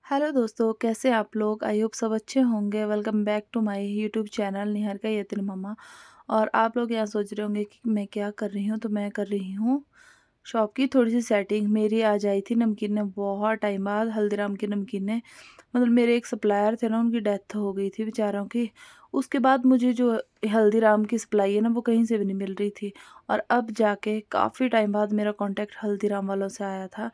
Hello दोस्तों, कैसे आप लोग? आई होप सब अच्छे होंगे। Welcome back to my YouTube channel Niharika Yatin mamma. और आप लोग यहाँ सोच रहे होंगे कि मैं क्या कर रही हूँ, तो मैं कर रही हूँ शॉप की थोड़ी सी सेटिंग। मेरी आज आई थी नमकीन ने बहुत टाइम बाद, हल्दीराम की नमकीन ने। मतलब मेरे एक सप्लायर थे ना, उनकी डेथ हो गई थी बेचारों की। उसके बाद मुझे जो हल्दीराम की सप्लाई है ना, वो कहीं से भी नहीं मिल रही थी। और अब जाके काफ़ी टाइम बाद मेरा कांटेक्ट हल्दीराम वालों से आया था,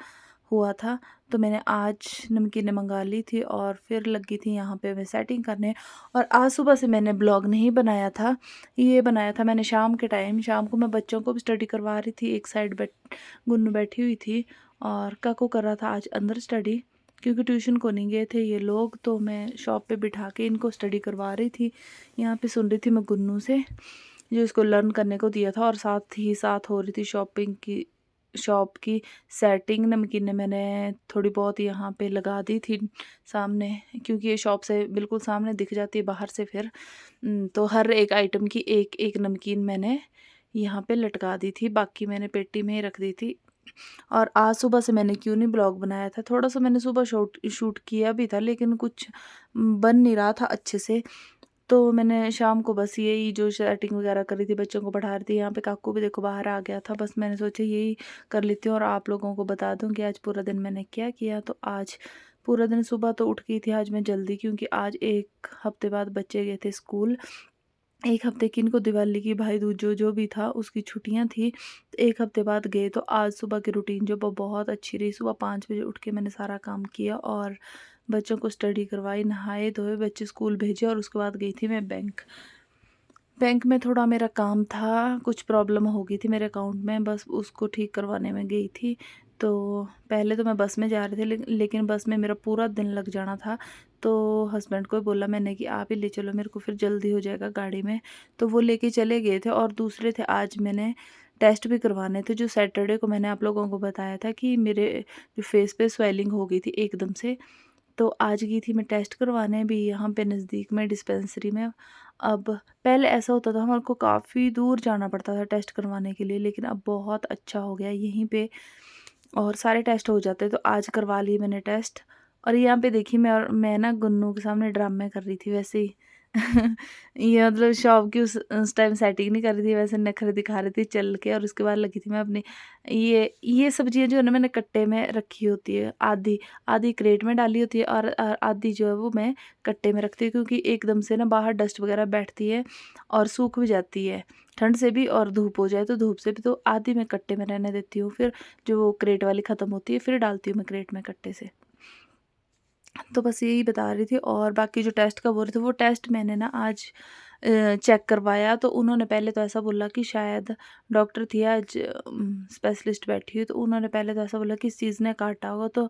हुआ था। तो मैंने आज नमकीनें मंगा ली थी और फिर लगी थी यहाँ पे मैं सेटिंग करने। और आज सुबह से मैंने ब्लॉग नहीं बनाया था, ये बनाया था मैंने शाम के टाइम। शाम को मैं बच्चों को भी स्टडी करवा रही थी, एक साइड गुन्नू बैठी हुई थी और काकू कर रहा था आज अंदर स्टडी, क्योंकि ट्यूशन को नहीं गए थे ये लोग। तो मैं शॉप पे बिठा के इनको स्टडी करवा रही थी। यहाँ पे सुन रही थी मैं गुन्नू से, जो इसको लर्न करने को दिया था। और साथ ही साथ हो रही थी शॉप की सेटिंग। नमकीनें मैंने थोड़ी बहुत यहाँ पे लगा दी थी सामने, क्योंकि ये शॉप से बिल्कुल सामने दिख जाती है बाहर से। फिर तो हर एक आइटम की एक एक नमकीन मैंने यहाँ पे लटका दी थी, बाकी मैंने पेटी में ही रख दी थी। और आज सुबह से मैंने क्यों नहीं ब्लॉग बनाया था, थोड़ा सा मैंने सुबह शूट शूट किया भी था, लेकिन कुछ बन नहीं रहा था अच्छे से। तो मैंने शाम को बस यही जो सेटिंग वगैरह करी थी, बच्चों को पढ़ा रही थी। यहाँ पे काकू भी देखो बाहर आ गया था। बस मैंने सोचा यही कर लेती हूँ और आप लोगों को बता दूँ कि आज पूरा दिन मैंने क्या किया। तो आज पूरा दिन सुबह तो उठ गई थी आज मैं जल्दी, क्योंकि आज 1 हफ्ते बाद बच्चे गए थे स्कूल। 1 हफ्ते की इनको दिवाली की, भाई दूज जो जो भी था उसकी छुट्टियां थी, तो 1 हफ्ते बाद गए। तो आज सुबह की रूटीन जो वो बहुत अच्छी रही। सुबह 5 बजे उठ के मैंने सारा काम किया और बच्चों को स्टडी करवाई, नहाए धोए, बच्चे स्कूल भेजे। और उसके बाद गई थी मैं बैंक। बैंक में थोड़ा मेरा काम था, कुछ प्रॉब्लम हो गई थी मेरे अकाउंट में, बस उसको ठीक करवाने में गई थी। तो पहले तो मैं बस में जा रही थी, लेकिन बस में मेरा पूरा दिन लग जाना था। तो हस्बैंड को बोला मैंने कि आप ही ले चलो मेरे को, फिर जल्दी हो जाएगा गाड़ी में। तो वो लेके चले गए थे। और दूसरे थे, आज मैंने टेस्ट भी करवाने थे। जो सैटरडे को मैंने आप लोगों को बताया था कि मेरे जो फेस पे स्वेलिंग हो गई थी एकदम से। तो आज गई थी मैं टेस्ट करवाने भी यहाँ पे नज़दीक में डिस्पेंसरी में। अब पहले ऐसा होता था हमारे को काफ़ी दूर जाना पड़ता था टेस्ट करवाने के लिए, लेकिन अब बहुत अच्छा हो गया यहीं पे और सारे टेस्ट हो जाते हैं। तो आज करवा लिए मैंने टेस्ट। और यहाँ पे देखी मैं ना गुन्नू के सामने ड्रामे कर रही थी वैसे ही। ये मतलब शॉप की उस टाइम सेटिंग नहीं कर रही थी, वैसे नखरे दिखा रही थी चल के। और उसके बाद लगी थी मैं अपनी ये सब्जियां जो है ना, मैंने कट्टे में रखी होती है। आधी आधी क्रेट में डाली होती है और आधी जो है वो मैं कट्टे में रखती हूँ, क्योंकि एकदम से ना बाहर डस्ट वगैरह बैठती है और सूख भी जाती है ठंड से भी, और धूप हो जाए तो धूप से भी। तो आधी मैं कट्टे में रहने देती हूँ, फिर जो वो क्रेट वाली ख़त्म होती है फिर डालती हूँ मैं क्रेट में कट्टे से। तो बस यही बता रही थी। और बाकी जो टेस्ट का बोल रहे थे, वो टेस्ट मैंने ना आज चेक करवाया। तो उन्होंने पहले तो ऐसा बोला कि शायद डॉक्टर थी आज, स्पेशलिस्ट बैठी हुई, तो उन्होंने पहले तो ऐसा बोला कि इस चीज़ ने काटा होगा। तो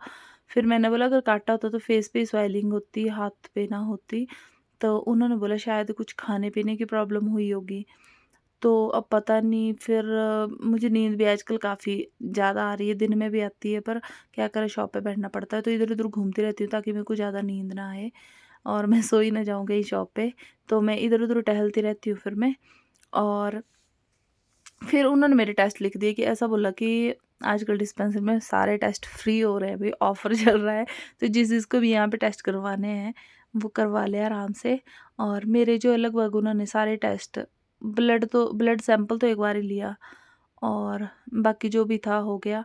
फिर मैंने बोला अगर काटा होता तो फेस पे स्वेलिंग होती, हाथ पे ना होती। तो उन्होंने बोला शायद कुछ खाने पीने की प्रॉब्लम हुई होगी। तो अब पता नहीं। फिर मुझे नींद भी आजकल काफ़ी ज़्यादा आ रही है, दिन में भी आती है, पर क्या करें शॉप पे बैठना पड़ता है। तो इधर उधर घूमती रहती हूँ ताकि मेरे को ज़्यादा नींद ना आए और मैं सो ही ना जाऊँ कहीं शॉप पे। तो मैं इधर उधर टहलती रहती हूँ फिर मैं। और फिर उन्होंने मेरे टेस्ट लिख दिए, कि ऐसा बोला कि आजकल डिस्पेंसरी में सारे टेस्ट फ्री हो रहे हैं, भाई ऑफर चल रहा है। तो जिस जिसको भी यहाँ पे टेस्ट करवाने हैं वो करवा ले आराम से। और मेरे जो लगभग उन्होंने सारे टेस्ट, ब्लड सैंपल तो एक बार ही लिया, और बाकी जो भी था हो गया।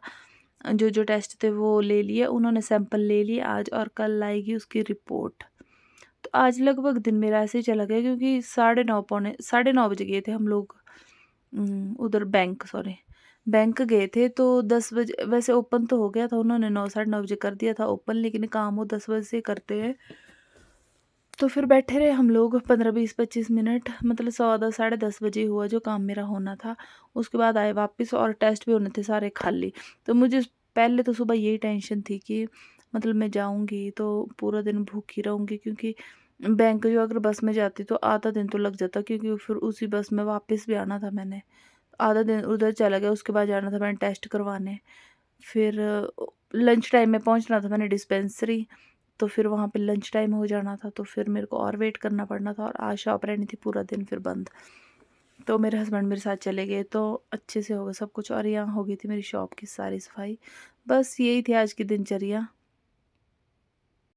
जो जो टेस्ट थे वो ले लिए उन्होंने, सैंपल ले लिए आज, और कल आएगी उसकी रिपोर्ट। तो आज लगभग दिन मेरा ऐसे ही चला गया, क्योंकि 9:30 बजे गए थे हम लोग। उधर बैंक गए थे। तो 10 बजे वैसे ओपन तो हो गया था, उन्होंने 9 साढ़े 9 बजे कर दिया था ओपन, लेकिन काम वो 10 बजे से करते हैं। तो फिर बैठे रहे हम लोग 15 20 25 मिनट, मतलब 10 साढ़े 10 बजे हुआ जो काम मेरा होना था। उसके बाद आए वापस और टेस्ट भी होने थे सारे खाली। तो मुझे पहले तो सुबह यही टेंशन थी कि मतलब मैं जाऊंगी तो पूरा दिन भूखी रहूंगी, क्योंकि बैंक जो अगर बस में जाती तो आधा दिन तो लग जाता, क्योंकि फिर उसी बस में वापस भी आना था मैंने। आधा दिन उधर चला गया, उसके बाद जाना था मैंने टेस्ट करवाने। फिर लंच टाइम में पहुंचना था मैंने डिस्पेंसरी। तो फिर वहाँ पे लंच टाइम हो जाना था, तो फिर मेरे को और वेट करना पड़ना था। और आज शॉप रहनी थी पूरा दिन फिर बंद। तो मेरे हस्बैंड मेरे साथ चले गए, तो अच्छे से हो गया सब कुछ। और यहाँ हो गई थी मेरी शॉप की सारी सफाई। बस यही थी आज की दिनचर्या।